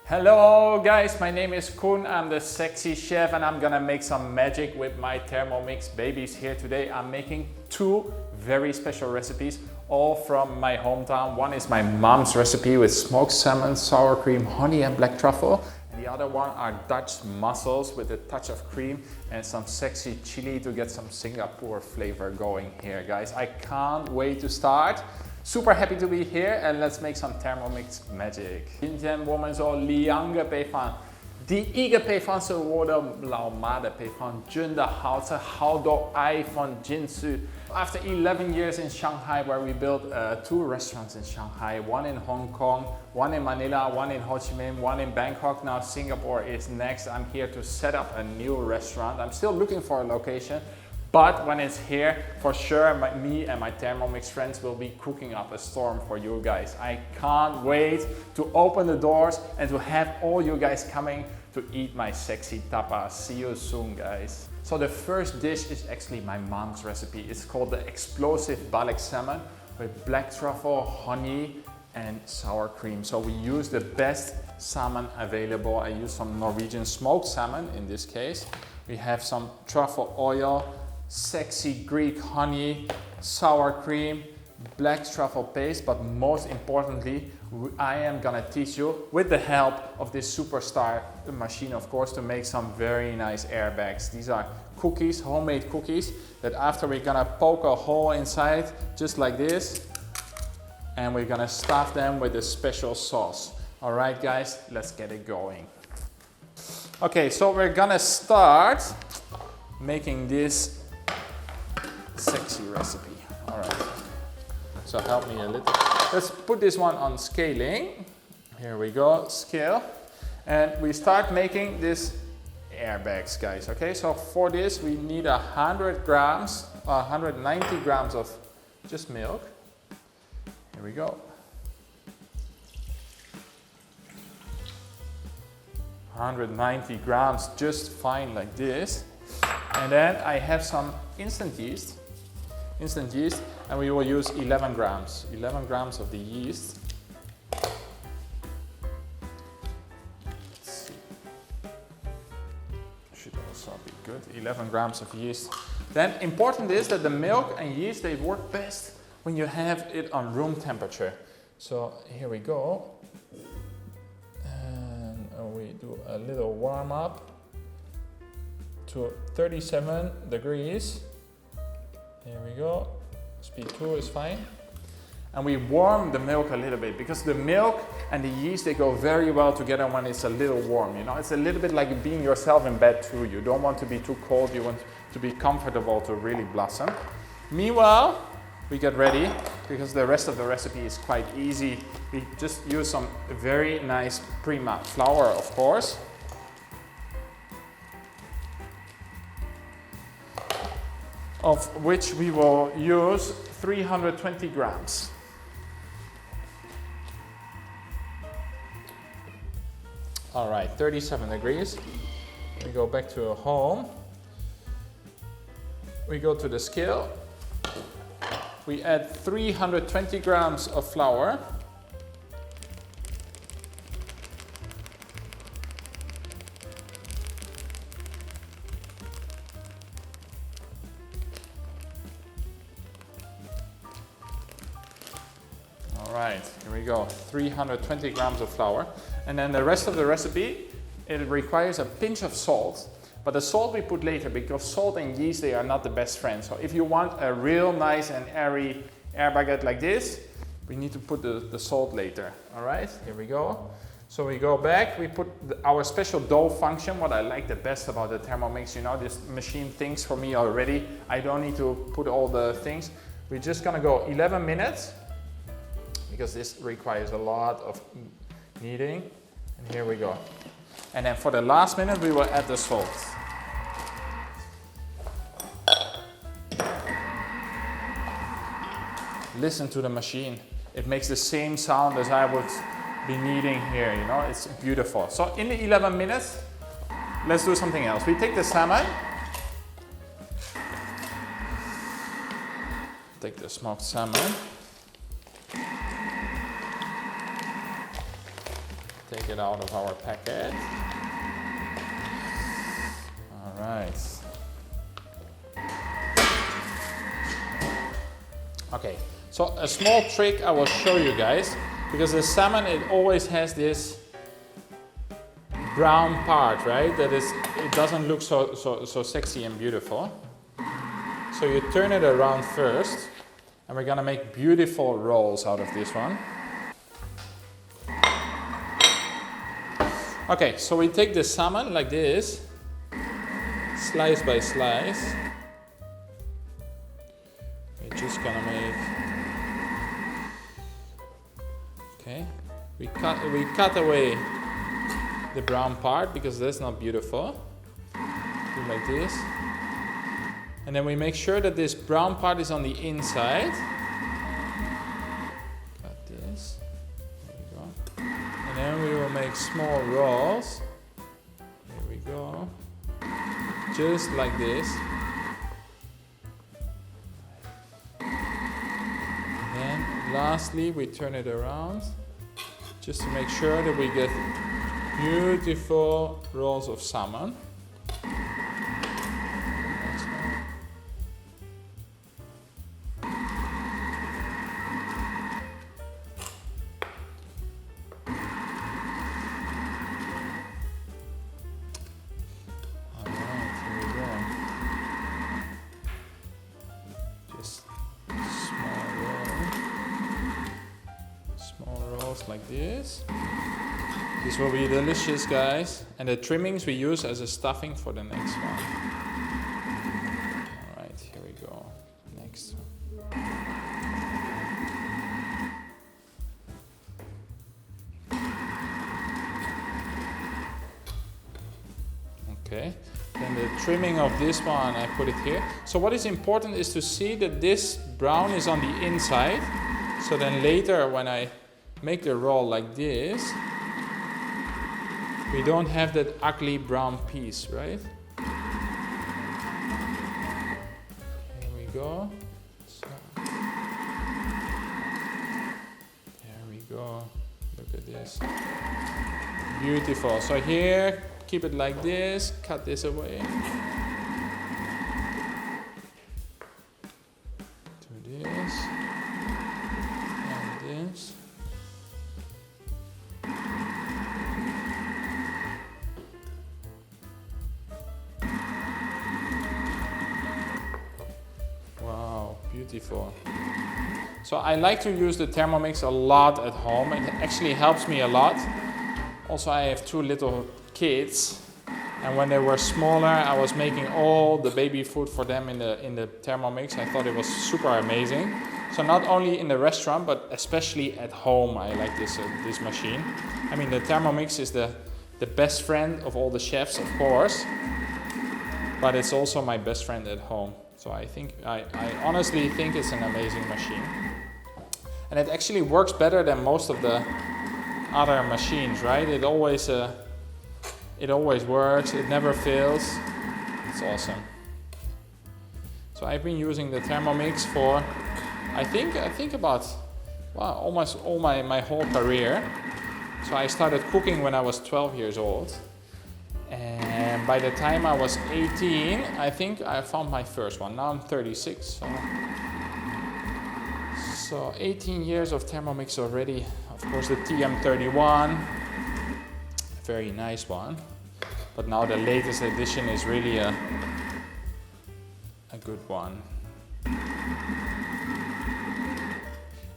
Hello guys, my name is Koen, I'm the sexy chef and I'm gonna make some magic with my Thermomix babies here today. I'm making two very special recipes, all from my hometown. One is my mom's recipe with smoked salmon, sour cream, honey and black truffle. And the other one are Dutch mussels with a touch of cream and some sexy chili to get some Singapore flavor going here, guys. I can't wait to start. Super happy to be here and let's make some Thermomix magic. 今天我们做两个配方，第一个配方是我的老妈的配方，真的好吃，好多爱放进去。After 11 years in Shanghai, where we built two restaurants in Shanghai, one in Hong Kong, one in Manila, one in Ho Chi Minh, one in Bangkok. Now Singapore is next. I'm here to set up a new restaurant. I'm still looking for a location. But when it's here, for sure, me and my Thermomix friends will be cooking up a storm for you guys. I can't wait to open the doors and to have all you guys coming to eat my sexy tapas. See you soon, guys. So the first dish is actually my mom's recipe. It's called the explosive balik salmon with black truffle, honey, and sour cream. So we use the best salmon available. I use some Norwegian smoked salmon in this case. We have some truffle oil, sexy Greek honey, sour cream, black truffle paste, but most importantly, I am gonna teach you, with the help of this superstar the machine, of course, to make some very nice airbags. These are cookies, homemade cookies, that after we're gonna poke a hole inside, just like this, and we're gonna stuff them with a special sauce. All right, guys, let's get it going. Okay, so we're gonna start making this sexy recipe. All right, so help me a little. Let's put this one on scaling. Here we go, scale. And we start making this airbags, guys. Okay, so for this we need 100 grams, 190 grams of just milk. Here we go. 190 grams, just fine like this. And then I have some instant yeast, and we will use 11 grams of the yeast. Let's see. Should also be good, 11 grams of yeast. Then important is that the milk and yeast, they work best when you have it on room temperature. So here we go. And we do a little warm up to 37 degrees. Here we go. Speed 2 is fine. And we warm the milk a little bit because the milk and the yeast, they go very well together when it's a little warm. You know, it's a little bit like being yourself in bed too. You don't want to be too cold. You want to be comfortable to really blossom. Meanwhile, we get ready because the rest of the recipe is quite easy. We just use some very nice prima flour, of course. Of which we will use 320 grams. All right, 37 degrees. We go back to home. We go to the scale. We add 320 grams of flour. Right, here we go, 320 grams of flour. And then the rest of the recipe, it requires a pinch of salt. But the salt we put later because salt and yeast, they are not the best friends. So if you want a real nice and airy air baguette like this, we need to put the salt later. All right, here we go. So we go back, we put our special dough function. What I like the best about the Thermomix, you know, this machine thinks for me already. I don't need to put all the things. We're just gonna go 11 minutes. Because this requires a lot of kneading. And here we go. And then for the last minute, we will add the salt. Listen to the machine. It makes the same sound as I would be kneading here, you know, it's beautiful. So in the 11 minutes, let's do something else. We take the salmon. Take the smoked salmon. Take it out of our packet. All right. Okay, so a small trick I will show you guys, because the salmon, it always has this brown part, right? That is, it doesn't look so sexy and beautiful. So you turn it around first, and we're gonna make beautiful rolls out of this one. Okay, so we take the salmon like this, slice by slice. We're just gonna make, okay, we cut away the brown part because that's not beautiful. Do like this. And then we make sure that this brown part is on the inside. Cut this. There we go. And then we will make small rolls. There we go. Just like this. And then lastly, we turn it around just to make sure that we get beautiful rolls of salmon. Like this. This will be delicious, guys. And the trimmings we use as a stuffing for the next one. All right, here we go. Next one. Okay, then the trimming of this one, I put it here. So what is important is to see that this brown is on the inside. So then later when I make the roll like this, we don't have that ugly brown piece, right? Here we go. So, there we go. Look at this. Beautiful. So here, keep it like this, cut this away. Do this. And this. Beautiful. So I like to use the Thermomix a lot at home. It actually helps me a lot. Also, I have 2 little kids, and when they were smaller, I was making all the baby food for them in the Thermomix. I thought it was super amazing. So not only in the restaurant, but especially at home, I like this machine. I mean, the Thermomix is the best friend of all the chefs, of course, but it's also my best friend at home. So I honestly think it's an amazing machine. And it actually works better than most of the other machines, right? It always works, it never fails. It's awesome. So I've been using the Thermomix for, I think about, well, almost all my whole career. So I started cooking when I was 12 years old. And by the time I was 18, I think I found my first one. Now I'm 36, so 18 years of Thermomix already. Of course, the TM31, a very nice one. But now the latest edition is really a good one.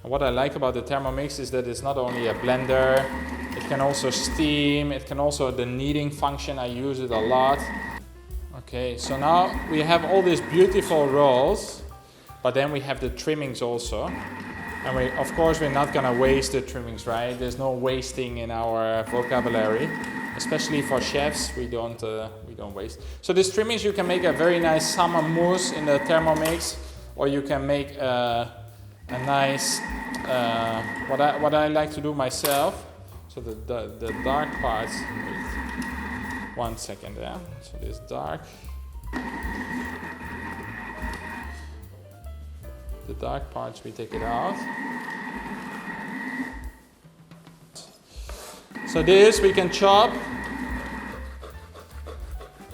And what I like about the Thermomix is that it's not only a blender, it can also steam, it can also, the kneading function, I use it a lot. Okay, so now we have all these beautiful rolls, but then we have the trimmings also. And of course, we're not gonna waste the trimmings, right? There's no wasting in our vocabulary, especially for chefs, we don't waste. So these trimmings, you can make a very nice salmon mousse in the Thermomix, or you can make a nice, what I like to do myself. So the dark parts, wait, 1 second there. So this dark, the dark parts we take it out. So this we can chop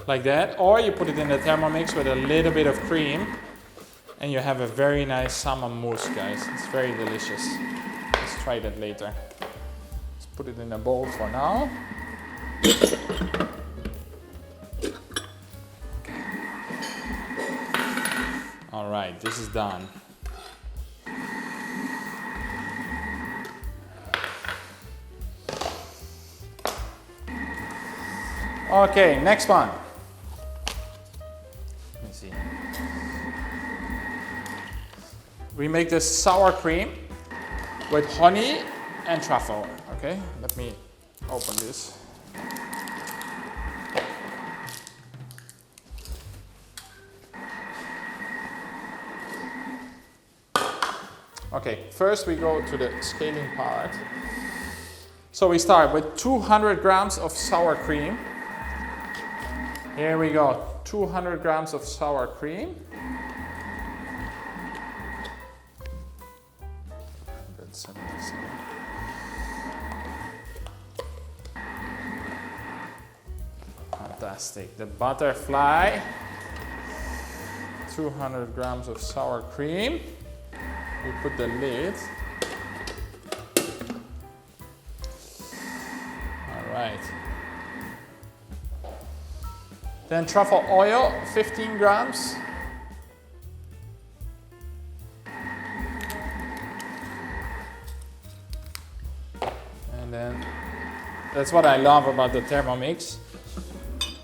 like that, or you put it in the Thermomix with a little bit of cream and you have a very nice salmon mousse, guys. It's very delicious. Let's try that later. Let's put it in a bowl for now. All right, this is done. Okay, next one. Let me see. We make this sour cream with honey and truffle. Okay, let me open this. Okay, first we go to the scaling part. So we start with 200 grams of sour cream. Here we go, 200 grams of sour cream. Fantastic. The butterfly, 200 grams of sour cream. We put the lid. All right. Then truffle oil, 15 grams. And then, that's what I love about the Thermomix,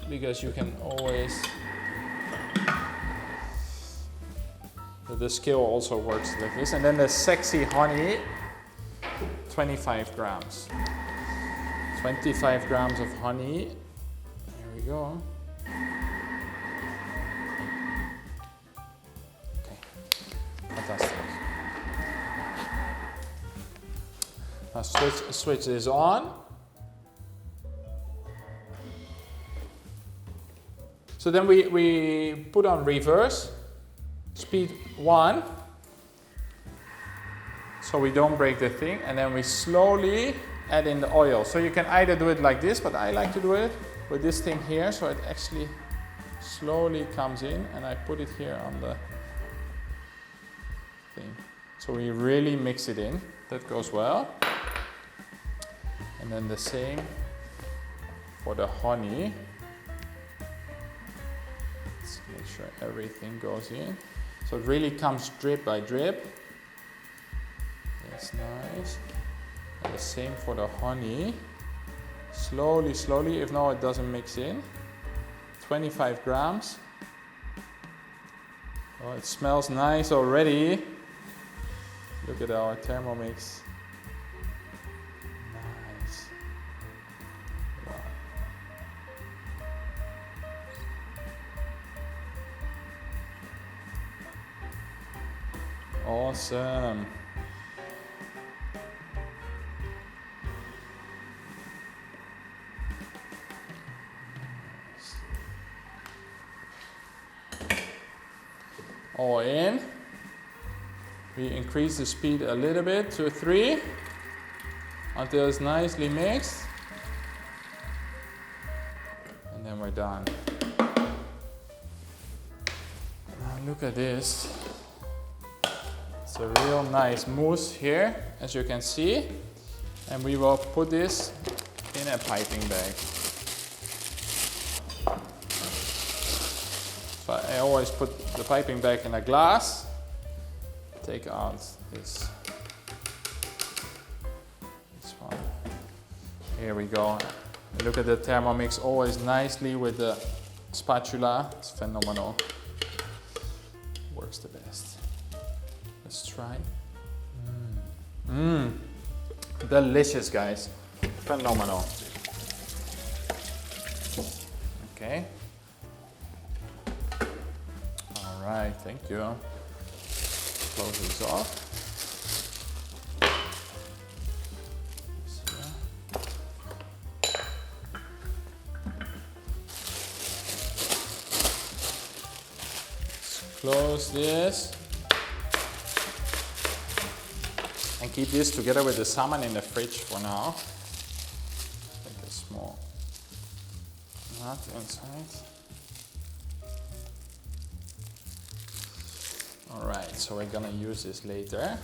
because you can always, the scale also works like this. And then the sexy honey, 25 grams. 25 grams of honey. Here we go. Okay, fantastic. Now switch this on. So then we put on reverse, speed 1, so we don't break the thing, and then we slowly add in the oil. So you can either do it like this, but I like to do it with this thing here, so it actually slowly comes in, and I put it here on the thing. So we really mix it in, that goes well. And then the same for the honey. Let's make sure everything goes in. So it really comes drip by drip. That's nice. And the same for the honey. Slowly, slowly, if not it doesn't mix in. 25 grams. Oh, it smells nice already. Look at our Thermomix. Nice. Wow. Awesome. All in. We increase the speed a little bit to 3 until it's nicely mixed. And then we're done. Now look at this. It's a real nice mousse here, as you can see. And we will put this in a piping bag. So I always put the piping bag in a glass. Take out this one. Here we go. Look at the Thermomix, always nicely with the spatula. It's phenomenal. Works the best. Let's try. Delicious, guys. Phenomenal. Okay. All right, thank you. Close this off. Let's close this. And keep this together with the salmon in the fridge for now. Not inside. All right, so we're gonna use this later.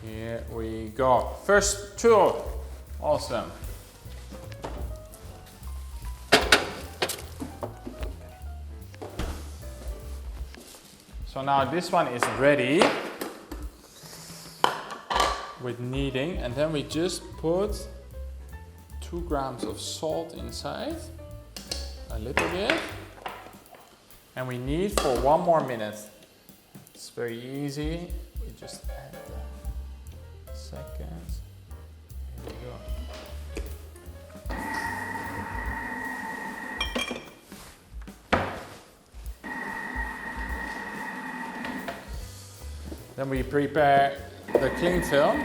Here we go. First two. Awesome. So now this one is ready with kneading, and then we just put 2 grams of salt inside, a little bit, and we knead for 1 more minute. It's very easy. We just add the seconds. Here we go. Then we prepare the cling film.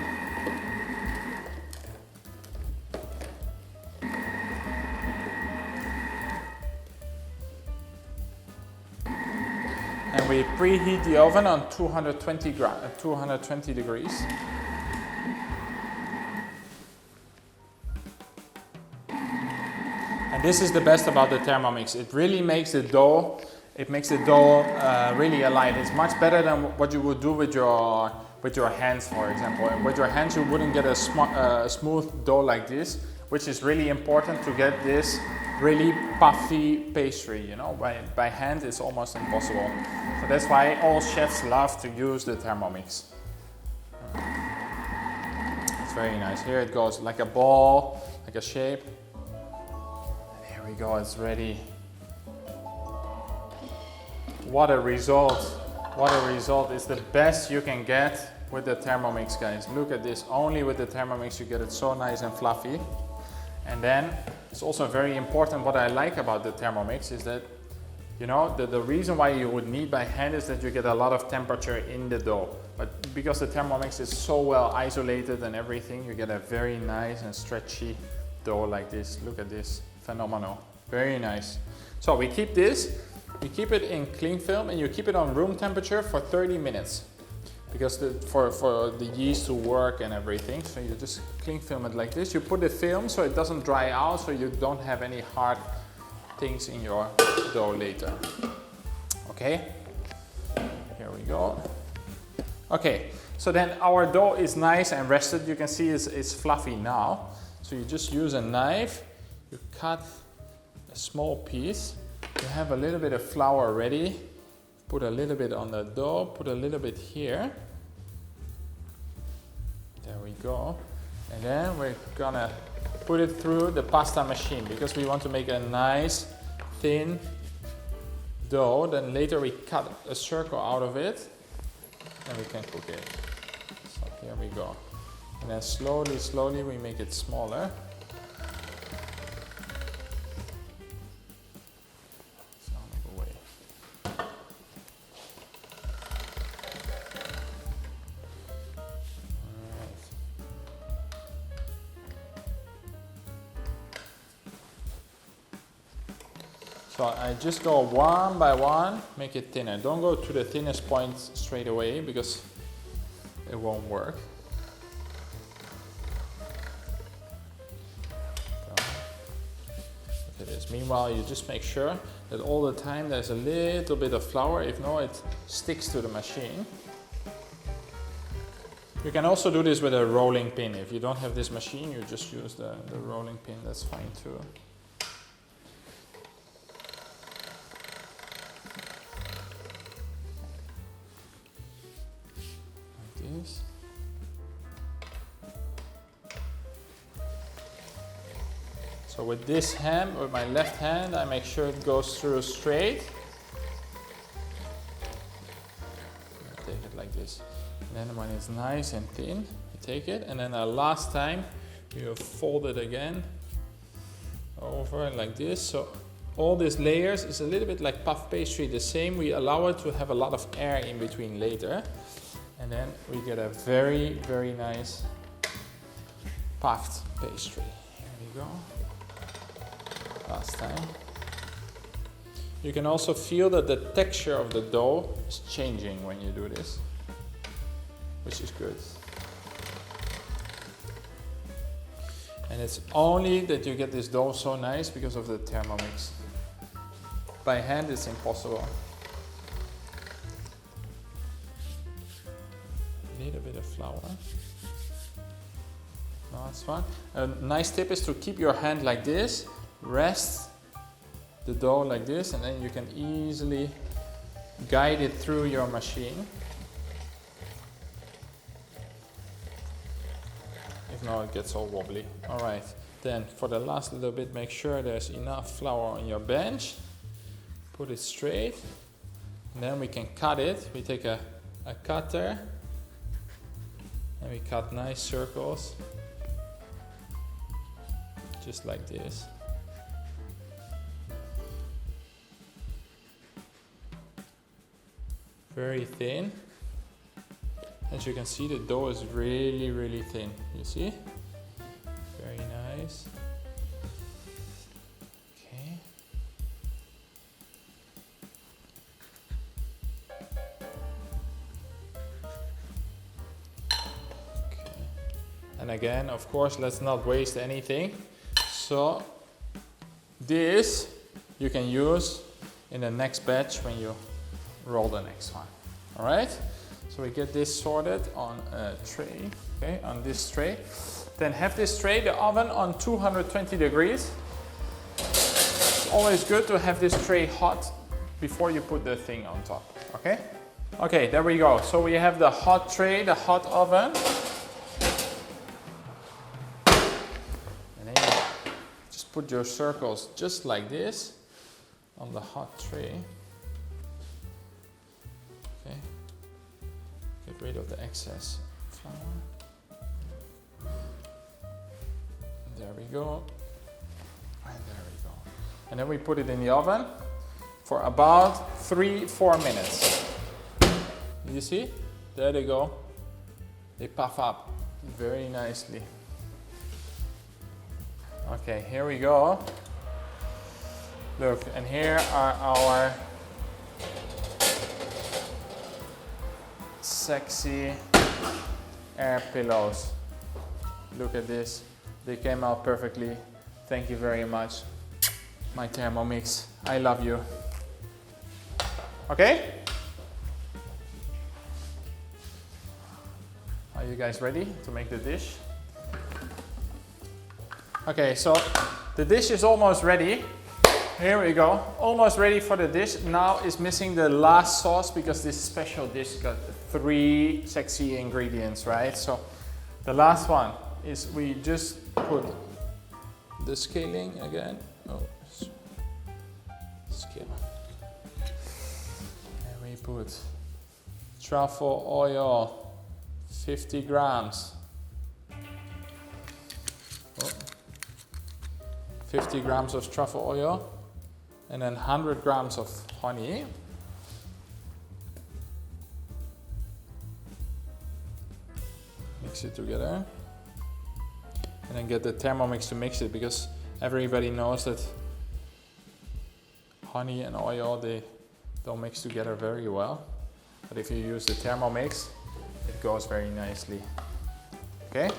And we preheat the oven on 220 degrees. And this is the best about the Thermomix. It really makes the dough really alight. It's much better than what you would do with your hands, for example. With your hands you wouldn't get a smooth dough like this, which is really important to get this really puffy pastry, you know. By hand it's almost impossible. So that's why all chefs love to use the Thermomix. It's very nice. Here it goes like a ball, like a shape. And here we go, it's ready. What a result. What a result. It's the best you can get with the Thermomix, guys. Look at this. Only with the Thermomix you get it so nice and fluffy. And then it's also very important, what I like about the Thermomix is that, you know, the reason why you would knead by hand is that you get a lot of temperature in the dough. But because the Thermomix is so well isolated and everything, you get a very nice and stretchy dough like this. Look at this. Phenomenal. Very nice. So we keep this. You keep it in cling film and you keep it on room temperature for 30 minutes because for the yeast to work and everything. So you just cling film it like this. You put the film so it doesn't dry out, so you don't have any hard things in your dough later. Okay, here we go. Okay, so then our dough is nice and rested. You can see it's fluffy now. So you just use a knife, you cut a small piece. You have a little bit of flour ready. Put a little bit on the dough, put a little bit here. There we go. And then we're gonna put it through the pasta machine because we want to make a nice thin dough. Then later we cut a circle out of it and we can cook it. So here we go. And then slowly we make it smaller. So I just go one by one, make it thinner. Don't go to the thinnest point straight away because it won't work. Look at this. Meanwhile, you just make sure that all the time there's a little bit of flour. If not, it sticks to the machine. You can also do this with a rolling pin. If you don't have this machine, you just use the rolling pin. That's fine too. So with this hand, with my left hand, I make sure it goes through straight. Take it like this. And then when it's nice and thin, you take it, and then the last time you fold it again over like this. So all these layers is a little bit like puff pastry, the same. We allow it to have a lot of air in between later. And then we get a very, very nice puffed pastry. Here we go. Last time. You can also feel that the texture of the dough is changing when you do this, which is good. And And it's only that you get this dough so nice because of the Thermomix. By hand it's impossible. A little bit of flour. No, that's fine. A nice tip is to keep your hand like this, rest the dough like this, and then you can easily guide it through your machine. If not, it gets all wobbly. All right, then for the last little bit, make sure there's enough flour on your bench. Put it straight, and then we can cut it. We take a cutter, and we cut nice circles, just like this. Very thin. As you can see, the dough is really, really thin. You see? Very nice. Okay. Okay. And again, of course, let's not waste anything. So this you can use in the next batch when you roll the next one. All right? So we get this sorted on a tray, okay, on this tray. Then have this tray, the oven on 220 degrees. It's always good to have this tray hot before you put the thing on top, okay? Okay, there we go. So we have the hot tray, the hot oven. And then you just put your circles just like this on the hot tray. Get rid of the excess flour. There we go. And there we go. And then we put it in the oven for about 3-4 minutes. You see? There they go. They puff up very nicely. Okay, here we go. Look, and here are our sexy air pillows. Look at this. They came out perfectly. Thank you very much, my Thermomix. I love you. Okay? Are you guys ready to make the dish? Okay, so the dish is almost ready. Here we go, almost ready for the dish. Now is missing the last sauce because this special dish got 3 sexy ingredients, right? So the last one is we just put the scaling again. Oh, scale. And we put truffle oil, 50 grams. Oh. 50 grams of truffle oil. And then 100 grams of honey. Mix it together. And then get the Thermomix to mix it, because everybody knows that honey and oil, they don't mix together very well. But if you use the Thermomix, it goes very nicely. Okay?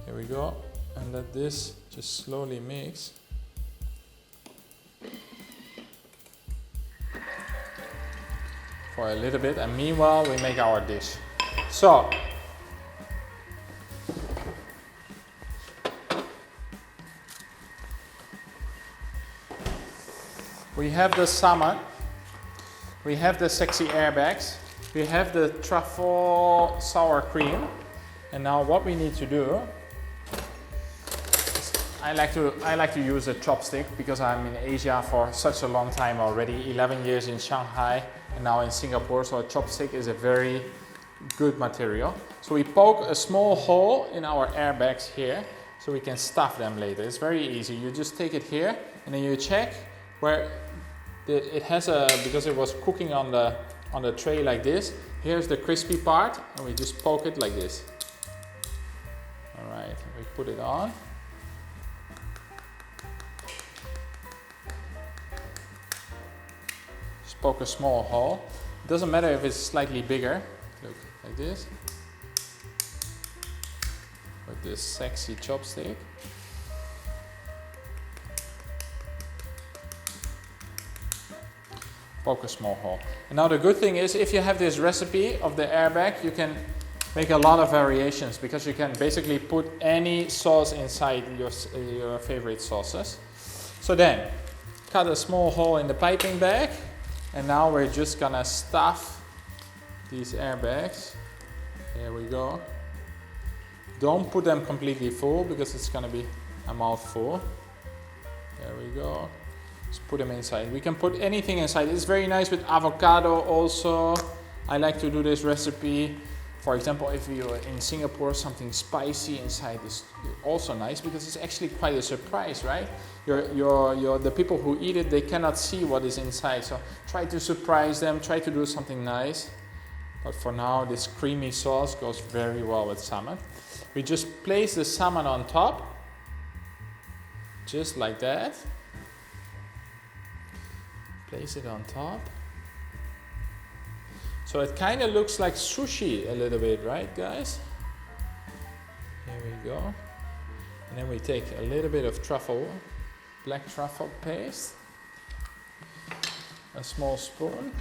Here we go. And let this just slowly mix. For a little bit, and meanwhile we make our dish. So we have the salmon, we have the sexy airbags, we have the truffle sour cream, and now what we need to do is I like to use a chopstick because I'm in Asia for such a long time already, 11 years in Shanghai and now in Singapore, so a chopstick is a very good material. So we poke a small hole in our airbags here so we can stuff them later. It's very easy. You just take it here and then you check where it has because it was cooking on the tray like this. Here's the crispy part and we just poke it like this. All right, we put it on. Poke a small hole. It doesn't matter if it's slightly bigger. Look, like this. But with this sexy chopstick. Poke a small hole. And now the good thing is, if you have this recipe of the airbag, you can make a lot of variations because you can basically put any sauce inside your favorite sauces. So then, cut a small hole in the piping bag, and now we're just gonna stuff these airbags. There we go. Don't put them completely full because it's gonna be a mouthful. There we go. Just put them inside. We can put anything inside. It's very nice with avocado also. I like to do this recipe. For example, if you're in Singapore, something spicy inside is also nice because it's actually quite a surprise, right? The people who eat it, they cannot see what is inside. So try to surprise them, try to do something nice. But for now, this creamy sauce goes very well with salmon. We just place the salmon on top, just like that. Place it on top. So it kind of looks like sushi a little bit, right guys? Here we go. And then we take a little bit of truffle, black truffle paste, a small spoon.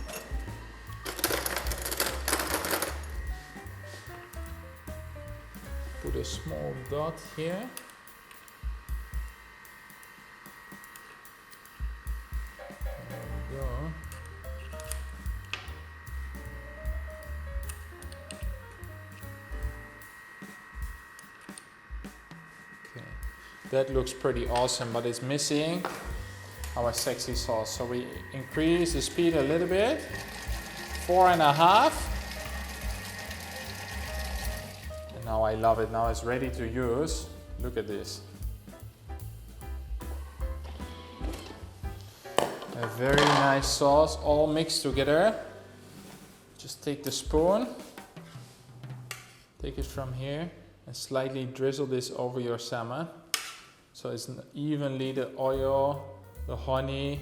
Put a small dot here. That looks pretty awesome, but it's missing our sexy sauce. So we increase the speed a little bit. 4.5. And now I love it. Now it's ready to use. Look at this. A very nice sauce, all mixed together. Just take the spoon. Take it from here and slightly drizzle this over your salmon. So it's evenly the oil, the honey.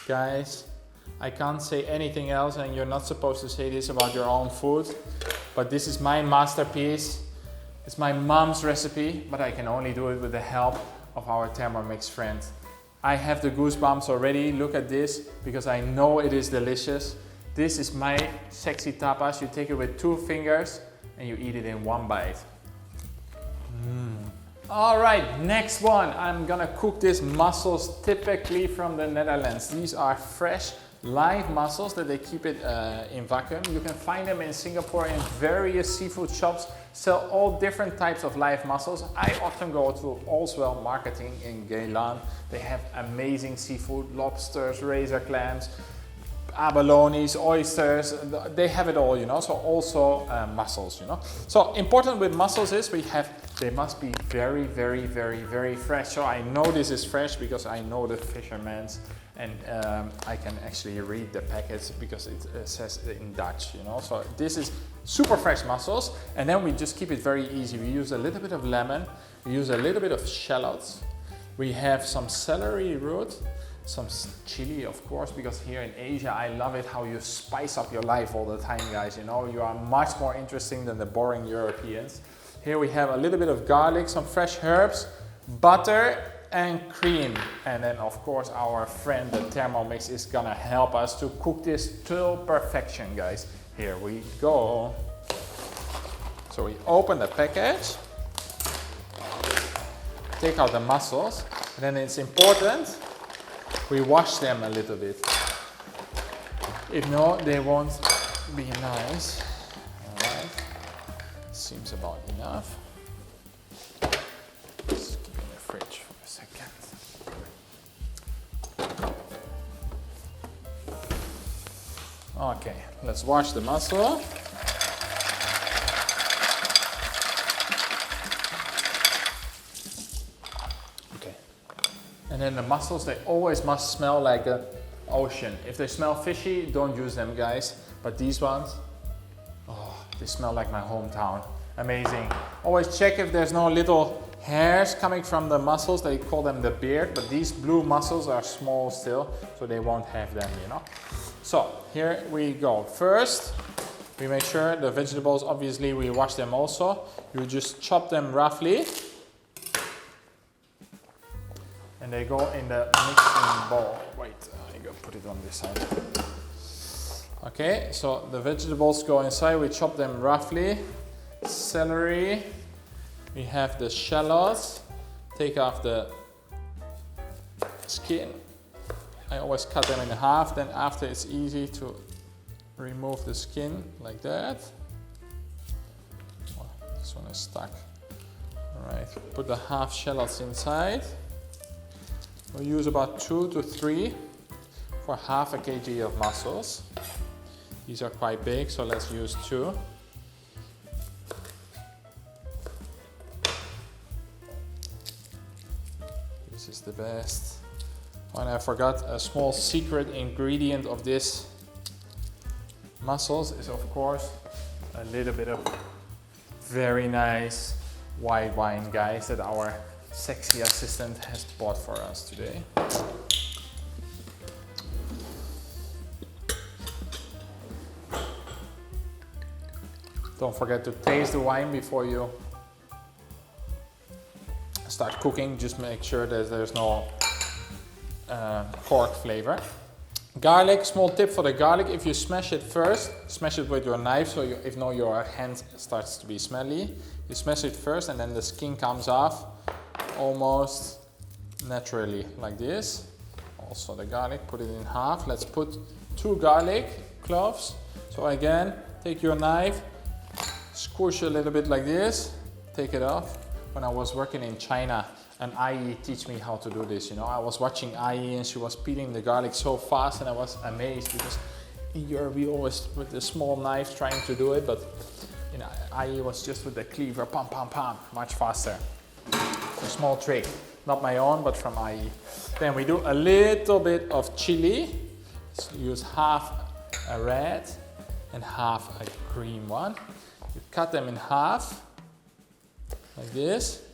Guys, I can't say anything else, and you're not supposed to say this about your own food, but this is my masterpiece. It's my mom's recipe, but I can only do it with the help of our Thermomix friend. I have the goosebumps already. Look at this, because I know it is delicious. This is my sexy tapas. You take it with 2 fingers and you eat it in 1 bite. All right, next one. I'm gonna cook these mussels, typically from the Netherlands. These are fresh, live mussels that they keep it in vacuum. You can find them in Singapore in various seafood shops. Sell all different types of live mussels. I often go to Allswell Marketing in Geylang. They have amazing seafood, lobsters, razor clams, abalones, oysters, they have it all, you know, so also mussels, you know. So important with mussels is they must be very, very, very, very fresh. So I know this is fresh because I know the fishermen's, and I can actually read the packets because it says in Dutch, you know. So this is super fresh mussels, and then we just keep it very easy. We use a little bit of lemon, we use a little bit of shallots, we have some celery root, some chili, of course, because here in Asia, I love it how you spice up your life all the time, guys. You know, you are much more interesting than the boring Europeans. Here we have a little bit of garlic, some fresh herbs, butter, and cream. And then, of course, our friend, the Thermomix, is gonna help us to cook this till perfection, guys. Here we go. So we open the package, take out the mussels, and then it's important we wash them a little bit. If not, they won't be nice. Alright, seems about enough. Let's keep it in the fridge for a second. Okay, let's wash the mussel. And then the mussels, they always must smell like the ocean. If they smell fishy, don't use them, guys. But these ones, oh, they smell like my hometown. Amazing. Always check if there's no little hairs coming from the mussels. They call them the beard, but these blue mussels are small still, so they won't have them, you know. So here we go. First, We make sure the vegetables, obviously we wash them also. You just chop them roughly. And they go in the mixing bowl. Wait, I go put it on this side. Okay, so the vegetables go inside, we chop them roughly. Celery, we have the shallots. Take off the skin. I always cut them in half, then after it's easy to remove the skin like that. Oh, this one is stuck. Alright, put the half shallots inside. We'll use about 2 to 3 for half a kg of mussels. These are quite big, so let's use 2. This is the best. Oh, and I forgot a small secret ingredient of this mussels is of course a little bit of very nice white wine, guys, that our sexy assistant has bought for us today. Don't forget to taste the wine before you start cooking. Just make sure that there's no pork flavor. Garlic, small tip for the garlic, if you smash it first, smash it with your knife so if no your hand starts to be smelly. You smash it first and then the skin comes off almost naturally like this. Also the garlic, put it in half. Let's put 2 garlic cloves. So again, take your knife, squish a little bit like this, take it off. When I was working in China, an Ai teach me how to do this, you know. I was watching Ai and she was peeling the garlic so fast and I was amazed because in Europe we always with the small knife trying to do it, but you know, Ai was just with the cleaver, pam, pam, pam, much faster. A small trick, not my own, but from Ai. Then we do a little bit of chili. Let's use half a red and half a green one. You cut them in half, like this.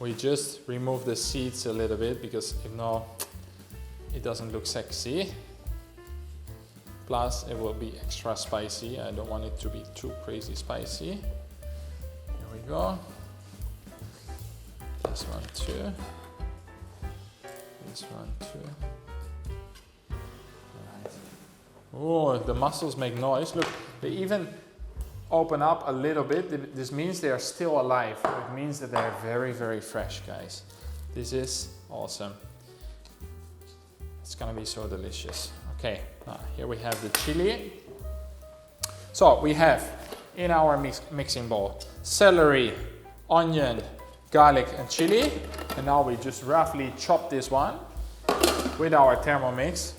We just remove the seeds a little bit because if not, it doesn't look sexy. Plus, it will be extra spicy. I don't want it to be too crazy spicy. Here we go. This one too. This one too. Alright. Oh, the mussels make noise. Look, they even open up a little bit. This means they are still alive. It means that they're very, very fresh, guys. This is awesome. It's gonna be so delicious. Okay, now here we have the chili. So we have in our mixing bowl celery, onion, garlic and chili. And now we just roughly chop this one with our Thermomix.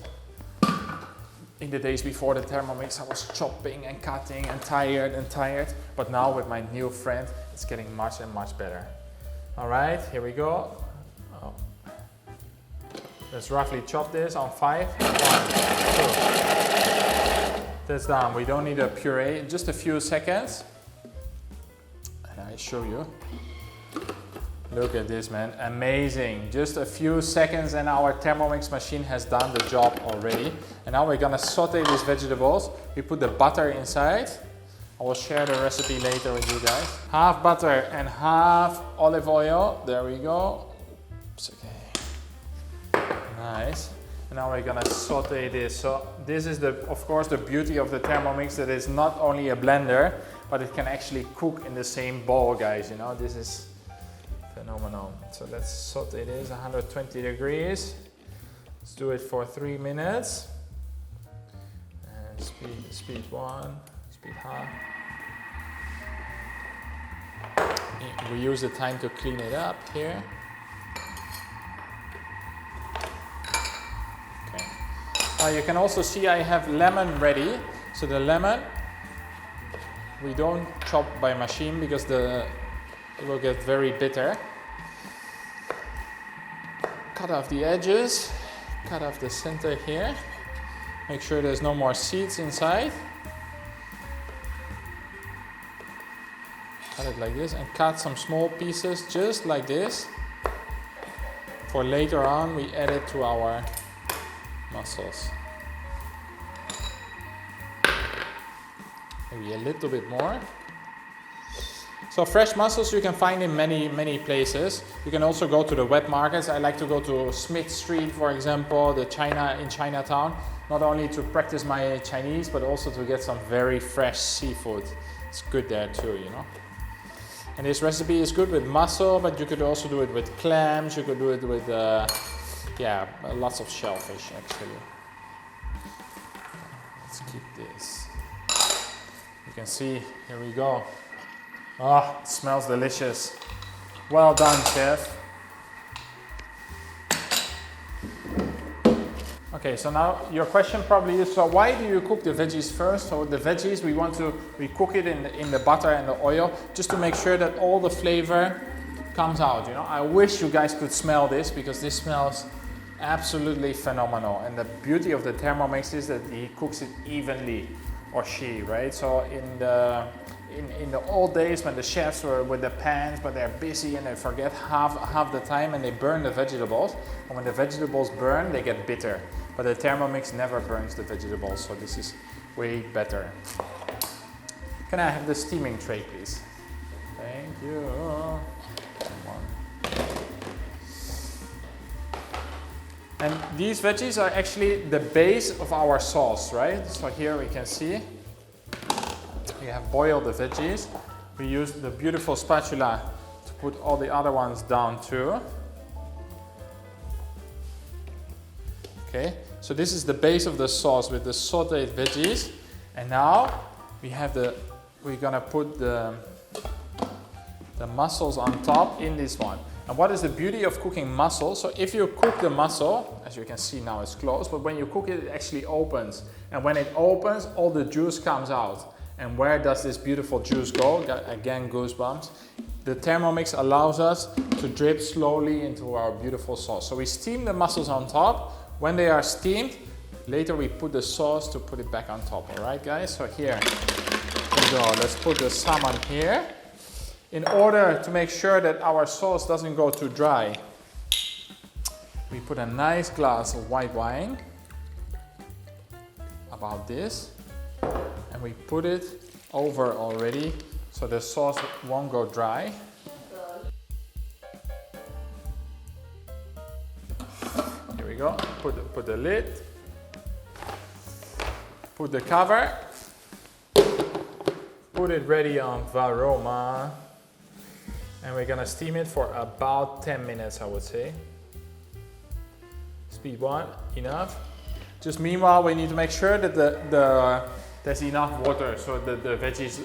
In the days before the Thermomix, I was chopping and cutting and tired. But now with my new friend, it's getting much and much better. All right, here we go. Oh. Let's roughly chop this on 5. 1, 2. That's done. We don't need a puree, just a few seconds. And I show you. Look at this, man, amazing. Just a few seconds and our Thermomix machine has done the job already. And now we're gonna saute these vegetables. We put the butter inside. I will share the recipe later with you guys. Half butter and half olive oil. There we go. Oops, okay. Nice. And now we're gonna saute this. So this is of course the beauty of the Thermomix, that it's not only a blender, but it can actually cook in the same bowl, guys. You know, this is phenomenal. So let's saute this 120 degrees. Let's do it for 3 minutes. And speed 1, speed half. We use the time to clean it up here. Okay. Now you can also see I have lemon ready. So the lemon, we don't chop by machine because it will get very bitter. Cut off the edges, cut off the center here. Make sure there's no more seeds inside. Cut it like this and cut some small pieces just like this. For later on we add it to our mussels. maybe a little bit more. So fresh mussels you can find in many places. You can also go to the wet markets. I like to go to Smith Street, for example, in Chinatown, not only to practice my Chinese, but also to get some very fresh seafood. It's good there too, you know. And this recipe is good with mussel, but you could also do it with clams. You could do it with, yeah, lots of shellfish actually. Let's keep this. You can see, here we go. Oh, it smells delicious. Well done, chef. Okay, so now your question probably is, so why do you cook the veggies first? So the veggies, we cook it in the butter and the oil, just to make sure that all the flavor comes out, you know. I wish you guys could smell this, because this smells absolutely phenomenal. And the beauty of the Thermomix is that he cooks it evenly, or she, right? So in the old days when the chefs were with the pans, but they're busy and they forget half the time, and they burn the vegetables. And when the vegetables burn, they get bitter. But the Thermomix never burns the vegetables, so this is way better. Can I have the steaming tray, please? Thank you. Come on. And these veggies are actually the base of our sauce, right? So here we can see we have boiled the veggies. We use the beautiful spatula to put all the other ones down too. Okay, so this is the base of the sauce with the sauteed veggies. And now we're gonna put the mussels on top in this one. And what is the beauty of cooking mussels? So if you cook the mussel, as you can see now it's closed, but when you cook it, it actually opens. And when it opens, all the juice comes out. And where does this beautiful juice go? Again, goosebumps. The Thermomix allows us to drip slowly into our beautiful sauce. So we steam the mussels on top. When they are steamed, later we put the sauce to put it back on top. All right, guys? So here we go. Let's put the salmon here. In order to make sure that our sauce doesn't go too dry, we put a nice glass of white wine, about this. And we put it over already, so the sauce won't go dry. Here we go. Put the lid. Put the cover. Put it ready on Paloma. And we're gonna steam it for about 10 minutes, I would say. Speed 1, enough. Just meanwhile, we need to make sure that there's enough water so that the veggies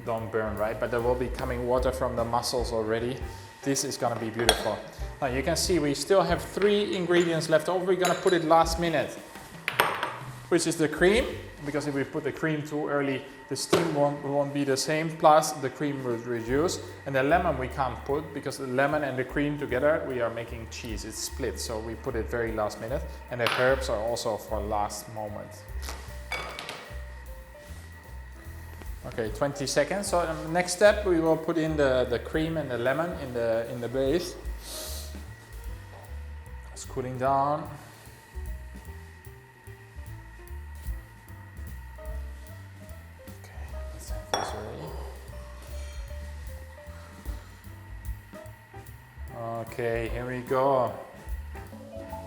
don't burn, right? But there will be coming water from the mussels already. This is gonna be beautiful. Now you can see we still have 3 ingredients left over. We're gonna put it last minute, which is the cream, because if we put the cream too early, the steam won't be the same, plus the cream will reduce. And the lemon we can't put, because the lemon and the cream together, we are making cheese, it's split, so we put it very last minute. And the herbs are also for last moment. Okay, 20 seconds. So next step, we will put in the cream and the lemon in the base. It's cooling down. Okay, let's have this ready. Okay, here we go.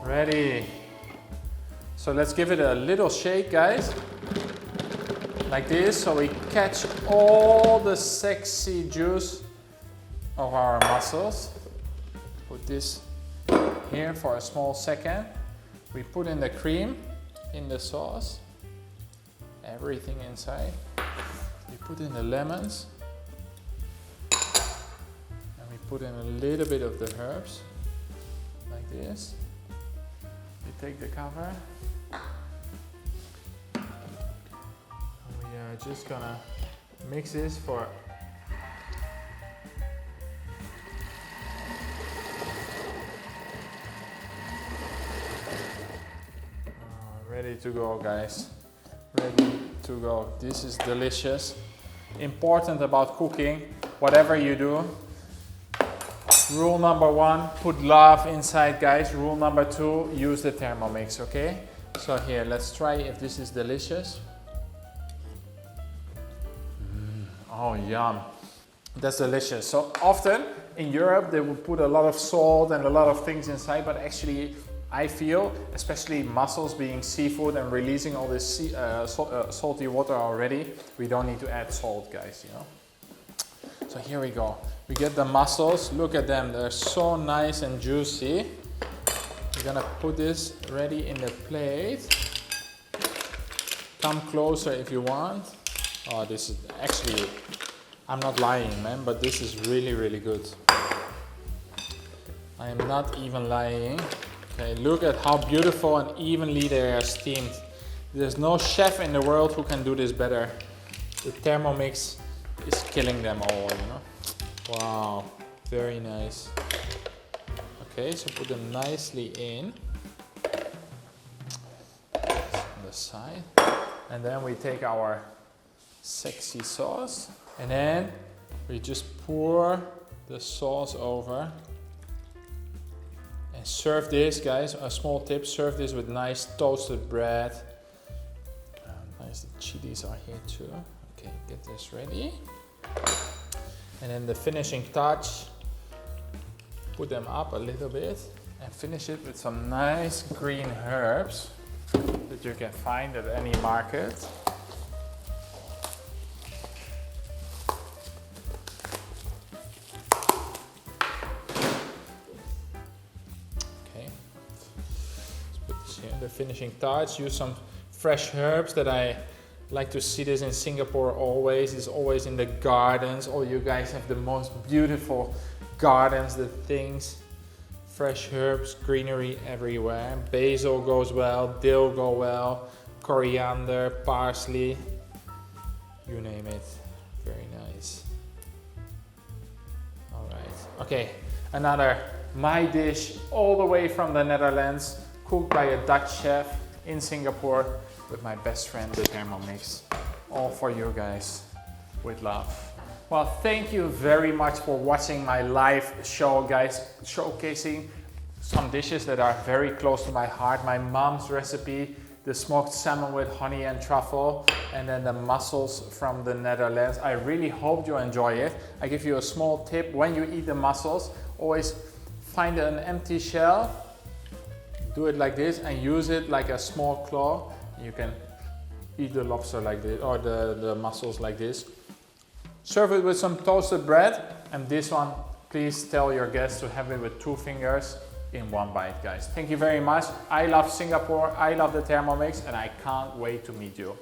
Ready. So let's give it a little shake, guys. Like this, so we catch all the sexy juice of our mussels. Put this here for a small second. We put in the cream in the sauce, everything inside. We put in the lemons, and we put in a little bit of the herbs, like this. We take the cover. Just gonna mix this for ready to go, guys. Ready to go. This is delicious. Important about cooking, whatever you do. Rule number 1, put love inside, guys. Rule number 2, use the Thermomix, okay? So here, let's try if this is delicious. Oh, yum. That's delicious. So often in Europe, they will put a lot of salt and a lot of things inside, but actually I feel, especially mussels being seafood and releasing all this salty water already, we don't need to add salt, guys, you know. So here we go. We get the mussels. Look at them. They're so nice and juicy. We're gonna put this ready in the plate. Come closer if you want. Oh, this is actually, I'm not lying, man, but this is really, really good. I am not even lying. Okay, look at how beautiful and evenly they are steamed. There's no chef in the world who can do this better. The Thermomix is killing them all, you know. Wow, very nice. Okay, so put them nicely in. On the side. And then we take our sexy sauce. And then we just pour the sauce over. And serve this, guys, a small tip, serve this with nice toasted bread. Nice, the chilies are here too. Okay, get this ready. And then the finishing touch, put them up a little bit and finish it with some nice green herbs that you can find at any market. Okay, let's put this here. The finishing touch, use some fresh herbs that I like to see this in Singapore always. It's always in the gardens. Oh, you guys have the most beautiful gardens, the things. Fresh herbs, greenery everywhere. Basil goes well, dill go well, coriander, parsley, you name it. Very nice. All right, okay, another my dish all the way from the Netherlands, cooked by a Dutch chef in Singapore with my best friend, the Thermomix. All for you guys, with love. Well, thank you very much for watching my live show, guys, showcasing some dishes that are very close to my heart. My mom's recipe, the smoked salmon with honey and truffle, and then the mussels from the Netherlands. I really hope you enjoy it. I give you a small tip. When you eat the mussels, always find an empty shell, do it like this, and use it like a small claw. You can eat the lobster like this, or the mussels like this. Serve it with some toasted bread, and this one, please tell your guests to have it with 2 fingers in 1 bite, guys. Thank you very much. I love Singapore, I love the Thermomix, and I can't wait to meet you.